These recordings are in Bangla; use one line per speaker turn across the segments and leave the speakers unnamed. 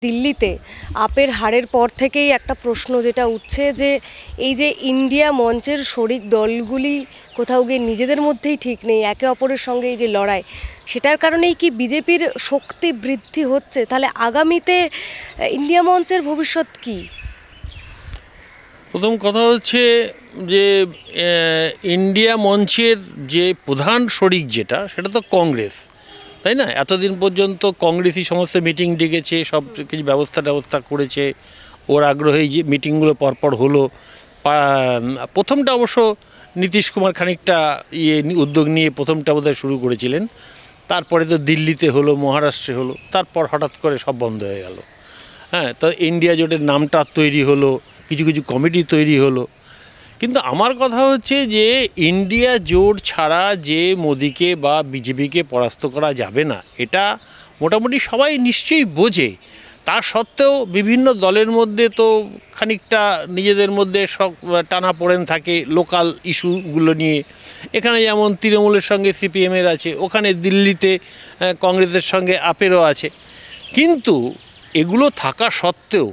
দিল্লিতে আপের হারের পর থেকেই একটা প্রশ্ন যেটা উঠছে যে এই যে ইন্ডিয়া মঞ্চের শরিক দলগুলি কোথাও গিয়ে নিজেদের মধ্যেই ঠিক নেই, একে অপরের সঙ্গে এই যে লড়াই, সেটার কারণেই কি বিজেপির শক্তি বৃদ্ধি হচ্ছে? তাহলে আগামীতে ইন্ডিয়া মঞ্চের ভবিষ্যৎ কি?
প্রথম কথা হচ্ছে যে ইন্ডিয়া মঞ্চের যে প্রধান শরিক সেটা তো কংগ্রেস, তাই না? এতদিন পর্যন্ত কংগ্রেসই সমস্ত মিটিং ডেকেছে, সব কিছু ব্যবস্থা করেছে, ওর আগ্রহে যে মিটিংগুলো পরপর হলো। প্রথমটা অবশ্য নীতিশ কুমার খানিকটা উদ্যোগ নিয়ে প্রথমটা বোধহয় শুরু করেছিলেন, তারপরে তো দিল্লিতে হলো, মহারাষ্ট্রে হলো, তারপর হঠাৎ করে সব বন্ধ হয়ে গেল। হ্যাঁ, তো ইন্ডিয়া জোটের নামটা তৈরি হলো, কিছু কিছু কমিটি তৈরি হলো, কিন্তু আমার কথা হচ্ছে যে ইন্ডিয়া জোট ছাড়া যে মোদিকে বা বিজেপিকে পরাস্ত করা যাবে না, এটা মোটামুটি সবাই নিশ্চয়ই বোঝে। তা সত্ত্বেও বিভিন্ন দলের মধ্যে তো খানিকটা নিজেদের মধ্যে সব টানাপোড়েন থাকে লোকাল ইস্যুগুলো নিয়ে। এখানে যেমন তৃণমূলের সঙ্গে সিপিএমের আছে, ওখানে দিল্লিতে কংগ্রেসের সঙ্গে আপেরও আছে। কিন্তু এগুলো থাকা সত্ত্বেও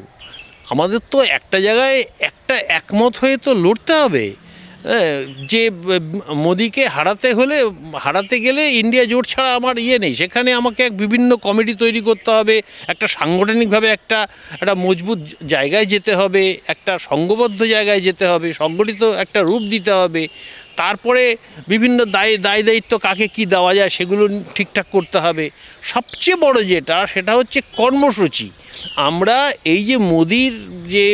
আমাদের তো একটা জায়গায় একটা একমত হয়ে তো লড়তে হবে। যে মোদিকে হারাতে গেলে ইন্ডিয়া জোট ছাড়া আমার নেই, সেখানে আমাকে বিভিন্ন কমিটি তৈরি করতে হবে, একটা সাংগঠনিকভাবে একটা মজবুত জায়গায় যেতে হবে, একটা সংঘবদ্ধ জায়গায় যেতে হবে, সংগঠিত একটা রূপ দিতে হবে। তারপরে বিভিন্ন দায়িত্ব কাকে কি দেওয়া যায় সেগুলো ঠিকঠাক করতে হবে। সবচেয়ে বড় সেটা হচ্ছে কর্মসূচি। আমরা এই যে মোদির যে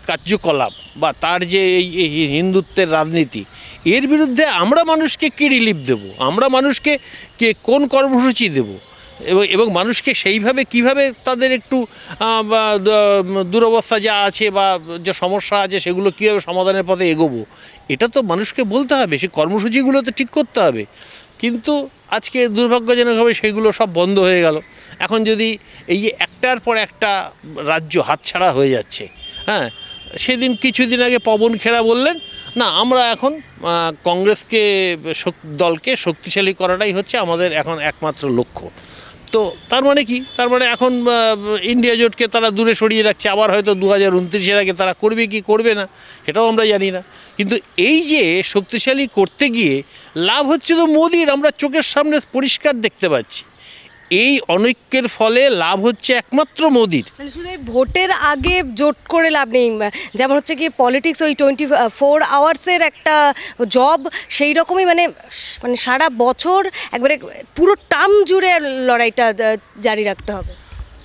কার্যকলাপ বা তার যে এই হিন্দুত্বের রাজনীতি, এর বিরুদ্ধে আমরা মানুষকে কী রিলিফ দেব, আমরা মানুষকে কোন কর্মসূচি দেব, এবং মানুষকে সেইভাবে কিভাবে তাদের একটু দুরবস্থা যা আছে বা যে সমস্যা আছে সেগুলো কীভাবে সমাধানের পথে এগোবো, এটা তো মানুষকে বলতে হবে, সেই কর্মসূচিগুলো তো ঠিক করতে হবে। কিন্তু আজকে দুর্ভাগ্যজনকভাবে সেগুলো সব বন্ধ হয়ে গেল। এখন যদি এই যে একটার পর একটা রাজ্য হাতছাড়া হয়ে যাচ্ছে, হ্যাঁ, সেদিন কিছুদিন আগে পবন খেরা বললেন না, আমরা এখন কংগ্রেসকে দলকে শক্তিশালী করাটাই হচ্ছে আমাদের এখন একমাত্র লক্ষ্য। তো তার মানে কি? তার মানে এখন ইন্ডিয়া জোটকে তারা দূরে সরিয়ে রাখছে, আবার হয়তো 2029-এর আগে তারা করবে কি করবে না সেটাও আমরা জানি না। কিন্তু এই যে শক্তিশালী করতে গিয়ে লাভ হচ্ছে তো মোদির, আমরা চোখের সামনে পরিষ্কার দেখতে পাচ্ছি। এই অনৈক্যের ফলে লাভ হচ্ছে একমাত্র মোদির।
মানে শুধু ভোটের আগে জোট করে লাভ নেই, যেমন হচ্ছে কি পলিটিক্স ওই 24 আওয়ার্সের একটা জব, সেই রকমই মানে সারা বছর একবারে পুরো টার্ম জুড়ে লড়াইটা জারি রাখতে হবে।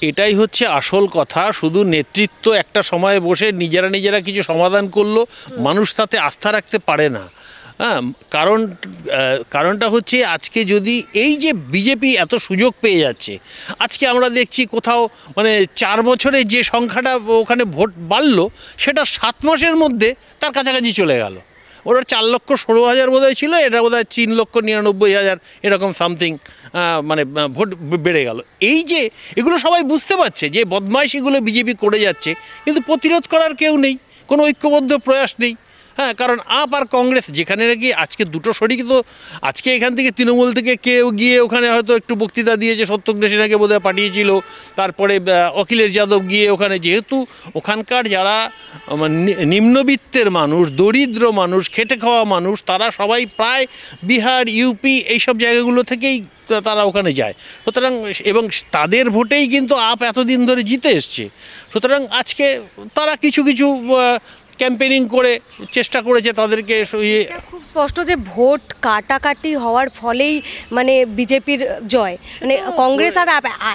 এটাই হচ্ছে আসল কথা। শুধু নেতৃত্ব একটা সময়ে বসে নিজেরা কিছু সমাধান করলো, মানুষ তাতে আস্থা রাখতে পারে না। হ্যাঁ, কারণটা হচ্ছে আজকে যদি এই যে বিজেপি এত সুযোগ পেয়ে যাচ্ছে, আজকে আমরা দেখছি কোথাও 4 বছরে যে সংখ্যাটা ওখানে ভোট বাড়লো, সেটা 7 মাসের মধ্যে তার কাছাকাছি চলে গেল। ওরা 4,16,000 বোধহয় ছিল, এটা বোধহয় 3,99,000 এরকম সামথিং ভোট বেড়ে গেল। এই যে এগুলো সবাই বুঝতে পারছে যে বদমাইশিগুলো বিজেপি করে যাচ্ছে, কিন্তু প্রতিরোধ করার কেউ নেই, কোনো ঐক্যবদ্ধ প্রয়াস নেই। হ্যাঁ, কারণ আপ আর কংগ্রেস যেখানে নাকি আজকে দুটো শরিক, তো আজকে এখান থেকে তৃণমূল থেকে কেউ গিয়ে ওখানে হয়তো একটু বক্তৃতা দিয়েছে, সত্যগ্ন সিনহাকে বোধহয় পাঠিয়েছিল, তারপরে অখিলেশ যাদব গিয়ে ওখানে, যেহেতু ওখানকার যারা নিম্নবিত্তের মানুষ, দরিদ্র মানুষ, খেটে খাওয়া মানুষ, তারা সবাই প্রায় বিহার, ইউপি এইসব জায়গাগুলো থেকেই তারা ওখানে যায়। সুতরাং এবং তাদের ভোটেই কিন্তু আপ এতদিন ধরে জিতে এসছে। সুতরাং আজকে তারা কিছু ক্যাম্পেনিং করে চেষ্টা করেছে তাদেরকে।
খুব স্পষ্ট যে ভোট কাটাকাটি হওয়ার ফলেই বিজেপির জয়, কংগ্রেস আর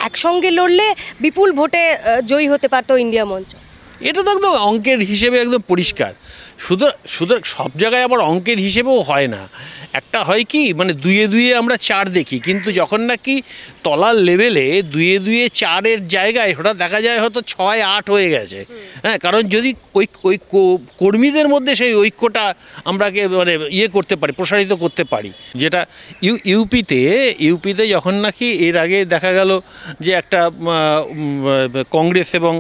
একসঙ্গে লড়লে বিপুল ভোটে জয়ী হতে পারতো ইন্ডিয়া মঞ্চ।
এটা তো একদম অঙ্কের হিসেবে একদম পরিষ্কার। শুধু সব জায়গায় আবার অঙ্কের হিসেবেও হয় না। একটা হয় কি, 2-2 আমরা 4 দেখি, কিন্তু যখন নাকি তলার লেভেলে 2-2 4-এর জায়গায় ওটা দেখা যায় হয়তো 6-8 হয়ে গেছে। হ্যাঁ, কারণ যদি ওই কর্মীদের মধ্যে সেই ঐক্যটা আমরাকে করতে পারি, প্রসারিত করতে পারি। যেটা ইউপিতে যখন নাকি এর আগে দেখা গেল যে একটা কংগ্রেস এবং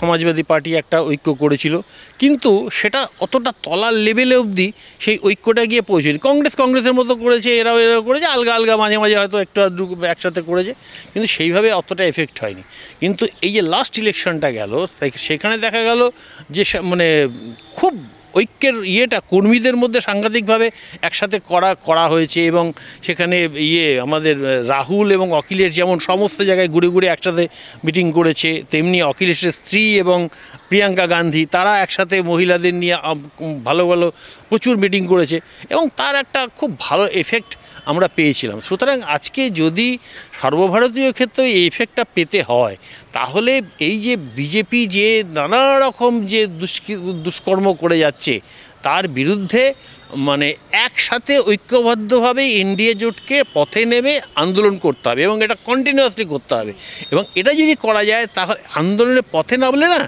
সমাজবাদী পার্টি একটা ঐক্য করেছিল, কিন্তু সেটা অতটা তলার লেভেলে অবধি সেই ঐক্যটা গিয়ে পৌঁছয়নি। কংগ্রেসের মতো করেছে, এরাও করেছে, আলগা আলগা মাঝে মাঝে হয়তো একটু আধটু একসাথে করেছে, কিন্তু সেইভাবে অতটা এফেক্ট হয়নি। কিন্তু এই যে লাস্ট ইলেকশনটা গেল, সেখানে দেখা গেল যে মানে খুব ঐক্যের ইয়েটা কর্মীদের মধ্যে সাংঘাতিকভাবে একসাথে করা হয়েছে। এবং সেখানে আমাদের রাহুল এবং অখিলেশ যেমন সমস্ত জায়গায় ঘুরে ঘুরে একসাথে মিটিং করেছে, তেমনি অখিলেশের স্ত্রী এবং প্রিয়াঙ্কা গান্ধী তারা একসাথে মহিলাদের নিয়ে ভালো ভালো প্রচুর মিটিং করেছে, এবং তার একটা খুব ভালো এফেক্ট আমরা পেয়েছিলাম। সুতরাং আজকে যদি সর্বভারতীয় ক্ষেত্রে এই এফেক্টটা পেতে হয়, তাহলে এই যে বিজেপি যে নানা রকম যে দুষ্কর্ম করে যাচ্ছে তার বিরুদ্ধে মানে একসাথে ঐক্যবদ্ধভাবে এনডিএ জোটকে পথে নেমে আন্দোলন করতে হবে, এবং এটা কন্টিনিউয়াসলি করতে হবে। এবং এটা যদি করা যায়, তাহলে আন্দোলনের পথে নামলে না,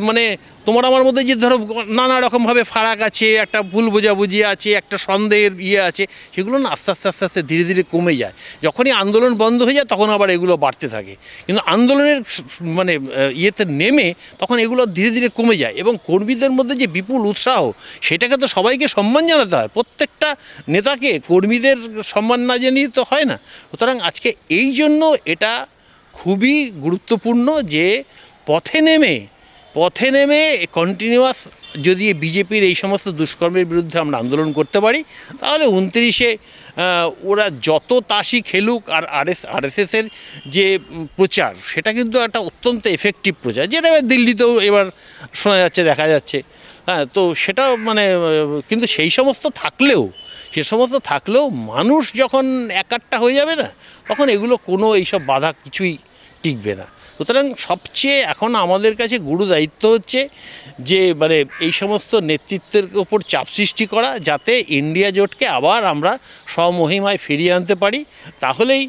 মানে তোমার আমার মধ্যে যে ধরো নানা রকমভাবে ফারাক আছে, একটা ভুল বোঝাবুঝি আছে, একটা সন্দেহের আছে, সেগুলো না আস্তে আস্তে আস্তে আস্তে ধীরে ধীরে কমে যায়। যখনই আন্দোলন বন্ধ হয়ে যায় তখন আবার এগুলো বাড়তে থাকে, কিন্তু আন্দোলনের মানে নেমে তখন এগুলো ধীরে ধীরে কমে যায়। এবং কর্মীদের মধ্যে যে বিপুল উৎসাহ, সেটাকে তো সবাইকে সম্মান জানাতে হয়, প্রত্যেকটা নেতাকে কর্মীদের সম্মান না জানিয়ে তো হয় না। সুতরাং আজকে এই জন্য এটা খুবই গুরুত্বপূর্ণ যে পথে নেমে কন্টিনিউয়াস যদি বিজেপির এই সমস্ত দুষ্কর্মের বিরুদ্ধে আমরা আন্দোলন করতে পারি, তাহলে 29-এ ওরা যত তাসই খেলুক, আর আরএসএসের যে প্রচার, সেটা কিন্তু একটা অত্যন্ত এফেক্টিভ প্রচার, যেটা দিল্লিতেও এবার শোনা যাচ্ছে, দেখা যাচ্ছে। হ্যাঁ, তো সেটা মানে কিন্তু সেই সমস্ত থাকলেও মানুষ যখন একাট্টা হয়ে যাবে না, তখন এগুলো কোনো এইসব বাধা কিছুই টিকবে না। সুতরাং সবচেয়ে এখন আমাদের কাছে গুরু দায়িত্ব হচ্ছে যে মানে এই সমস্ত নেতৃত্বের ওপর চাপ সৃষ্টি করা, যাতে ইন্ডিয়া জোটকে আবার আমরা স্বমহিমায় ফিরিয়ে আনতে পারি। তাহলেই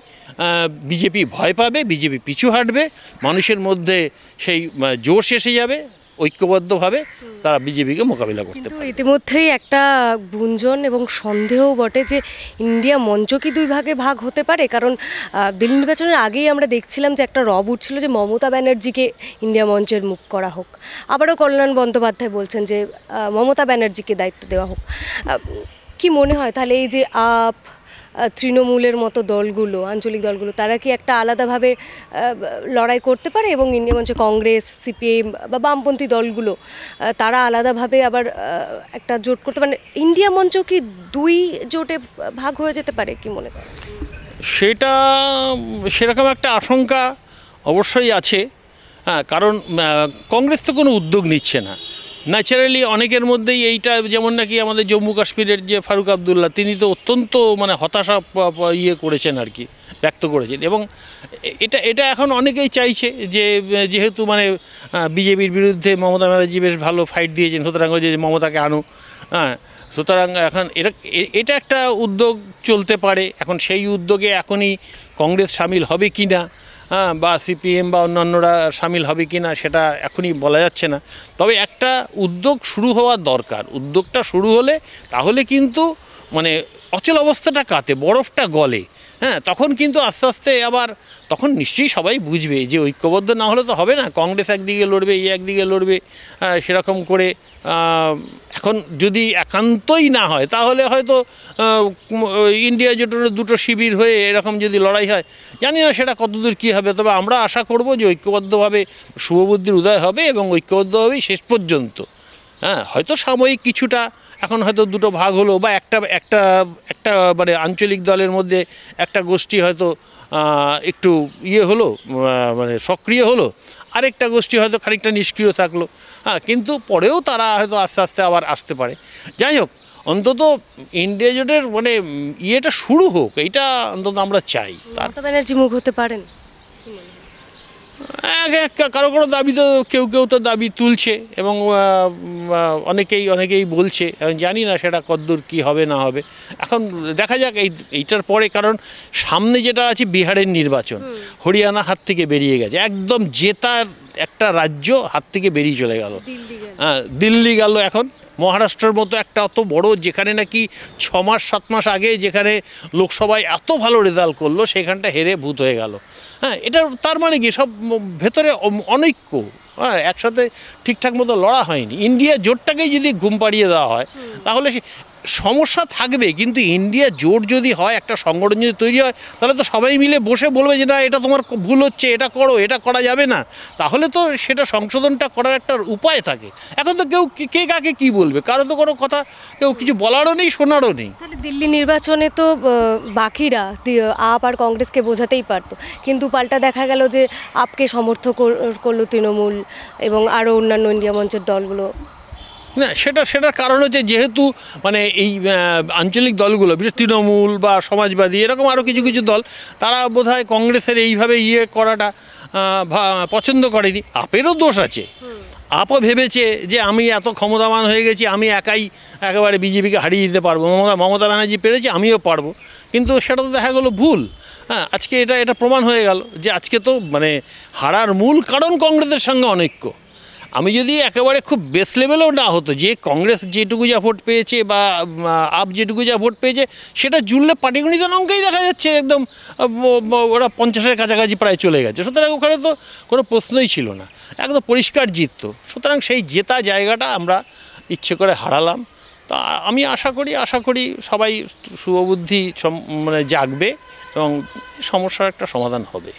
বিজেপি ভয় পাবে, বিজেপি পিছু হাঁটবে, মানুষের মধ্যে সেই জোশ এসে যাবে, ঐক্যবদ্ধভাবে তারা বিজেপিকে মোকাবিলা করতে পারে।
ইতিমধ্যেই একটা গুঞ্জন এবং সন্দেহও বটে যে ইন্ডিয়া মঞ্চ কি দুই ভাগে ভাগ হতে পারে, কারণ দিল্লি নির্বাচনের আগেই আমরা দেখছিলাম যে একটা রব উঠছিল যে মমতা ব্যানার্জিকে ইন্ডিয়া মঞ্চের মুখ করা হোক, আবারও কল্যাণ বন্দ্যোপাধ্যায় বলছেন যে মমতা ব্যানার্জিকে দায়িত্ব দেওয়া হোক। কি মনে হয় তাহলে এই যে তৃণমূলের মতো দলগুলো, আঞ্চলিক দলগুলো, তারা কি একটা আলাদাভাবে লড়াই করতে পারে, এবং ইন্ডিয়া মঞ্চে কংগ্রেস, সিপিএম বা বামপন্থী দলগুলো তারা আলাদাভাবে আবার একটা জোট করতে পারে? ইন্ডিয়া মঞ্চ কি দুই জোটে ভাগ হয়ে যেতে পারে, কি মনে করেন?
সেরকম একটা আশঙ্কা অবশ্যই আছে। হ্যাঁ, কারণ কংগ্রেস তো কোনো উদ্যোগ নিচ্ছে না। ন্যাচারালি অনেকের মধ্যেই এইটা, যেমন নাকি আমাদের জম্মু কাশ্মীরের যে ফারুক আবদুল্লাহ, তিনি তো অত্যন্ত মানে হতাশা করেছেন আর কি, ব্যক্ত করেছেন। এবং এটা এখন অনেকেই চাইছে যে যেহেতু মানে বিজেপির বিরুদ্ধে মমতা ব্যানার্জি বেশ ভালো ফাইট দিয়েছেন, সুতরাং যে মমতাকে আনো। হ্যাঁ, সুতরাং এখন এটা একটা উদ্যোগ চলতে পারে। এখন সেই উদ্যোগে এখনই কংগ্রেস সামিল হবে কি না, বা সিপিএম বা অন্যান্যরা সামিল হবে কি না, সেটা এখনই বলা যাচ্ছে না। তবে একটা উদ্যোগ শুরু হওয়ার দরকার। উদ্যোগটা শুরু হলে তাহলে কিন্তু মানে অচল অবস্থাটা কাটে, বরফটা গলে। হ্যাঁ, তখন কিন্তু আস্তে আস্তে আবার তখন নিশ্চয়ই সবাই বুঝবে যে ঐক্যবদ্ধ না হলে তো হবে না, কংগ্রেস একদিকে লড়বে, একদিকে লড়বে, সেরকম করে। এখন যদি একান্তই না হয়, তাহলে হয়তো ইন্ডিয়া জোটের দুটো শিবির হয়ে এরকম যদি লড়াই হয়, জানি না সেটা কতদূর কী হবে। তবে আমরা আশা করব যে ঐক্যবদ্ধভাবে শুভবুদ্ধির উদয় হবে, এবং ঐক্যবদ্ধভাবেই শেষ পর্যন্ত। হ্যাঁ, হয়তো সাময়িক কিছুটা এখন হয়তো দুটো ভাগ হলো, বা একটা মানে আঞ্চলিক দলের মধ্যে একটা গোষ্ঠী হয়তো একটু হলো, মানে সক্রিয় হলো, আরেকটা গোষ্ঠী হয়তো খানিকটা নিষ্ক্রিয় থাকলো। হ্যাঁ, কিন্তু পরেও তারা হয়তো আস্তে আস্তে আবার আসতে পারে। যাই হোক, অন্তত ইন্ডিয়া জোটের মানে শুরু হোক, এইটা অন্তত আমরা চাই।
মমতা ব্যানার্জি মুখ হতে পারেন?
কারো দাবি তো কেউ তো দাবি তুলছে, এবং অনেকেই বলছে। জানি না সেটা কতদূর কী হবে না হবে, এখন দেখা যাক এইটার পরে। কারণ সামনে যেটা আছে বিহারের নির্বাচন, হরিয়ানা হাত থেকে বেরিয়ে গেছে, একদম জেতার একটা রাজ্য হাত থেকে বেরিয়ে চলে গেল। হ্যাঁ, দিল্লি গেল এখন। মহারাষ্ট্রের মতো একটা অত বড়, যেখানে নাকি 6 মাস 7 মাস আগে যেখানে লোকসভায় এত ভালো রেজাল্ট করলো, সেখানটা হেরে ভূত হয়ে গেল। হ্যাঁ, এটা তার মানে কি সব ভেতরে অনৈক্য, হ্যাঁ, একসাথে ঠিকঠাক মতো লড়া হয়নি। ইন্ডিয়া জোটটাকেই যদি ঘুম পাড়িয়ে দেওয়া হয় তাহলে সমস্যা থাকবে, কিন্তু ইন্ডিয়া জোট যদি হয়, একটা সংগঠন যদি তৈরি হয়, তাহলে তো সবাই মিলে বসে বলবে যে না, এটা তোমার ভুল হচ্ছে, এটা করো, এটা করা যাবে না। তাহলে তো সেটা সংশোধনটা করার একটা উপায় থাকে। এখন তো কেউ কে কাকে কী বলবে, কারো তো কোনো কথা কেউ কিছু বলারও নেই, শোনারও নেই।
তাহলে দিল্লি নির্বাচনে তো বাকিরা আপ আর কংগ্রেসকে বোঝাতেই পারতো, কিন্তু পাল্টা দেখা গেল যে আপকে সমর্থন করলো তৃণমূল এবং আরও অন্যান্য ইন্ডিয়া মঞ্চের দলগুলো।
না, সেটার কারণ হচ্ছে, যেহেতু মানে এই আঞ্চলিক দলগুলো, বিশেষ তৃণমূল বা সমাজবাদী, এরকম আরও কিছু কিছু দল, তারা বোধহয় কংগ্রেসের এইভাবে করাটা পছন্দ করেনি। আপেরও দোষ আছে। আপও ভেবেছে যে আমি এত ক্ষমতাবান হয়ে গেছি, আমি একাই একেবারে বিজেপিকে হারিয়ে দিতে পারবো, মমতা ব্যানার্জি পেরেছি, আমিও পারবো। কিন্তু সেটা তো দেখা গেলো ভুল। হ্যাঁ, আজকে এটা প্রমাণ হয়ে গেল যে আজকে তো মানে হারার মূল কারণ কংগ্রেসের সঙ্গে অনৈক্য। আমি যদি একেবারে খুব বেস লেভেলেও না হতো, যে কংগ্রেস যেটুকু যা ভোট পেয়েছে বা আপ যেটুকু যা ভোট পেয়েছে, সেটা জুড়লে পাটিগণিত অঙ্কেই দেখা যাচ্ছে একদম ওরা 50-এর কাছাকাছি প্রায় চলে গেছে। সুতরাং ওখানে তো কোনো প্রশ্নই ছিল না, একদম পরিষ্কার জিতত। সুতরাং সেই জেতা জায়গাটা আমরা ইচ্ছে করে হারালাম। তা আমি আশা করি সবাই শুভবুদ্ধি মানে জাগবে এবং সমস্যার একটা সমাধান হবে।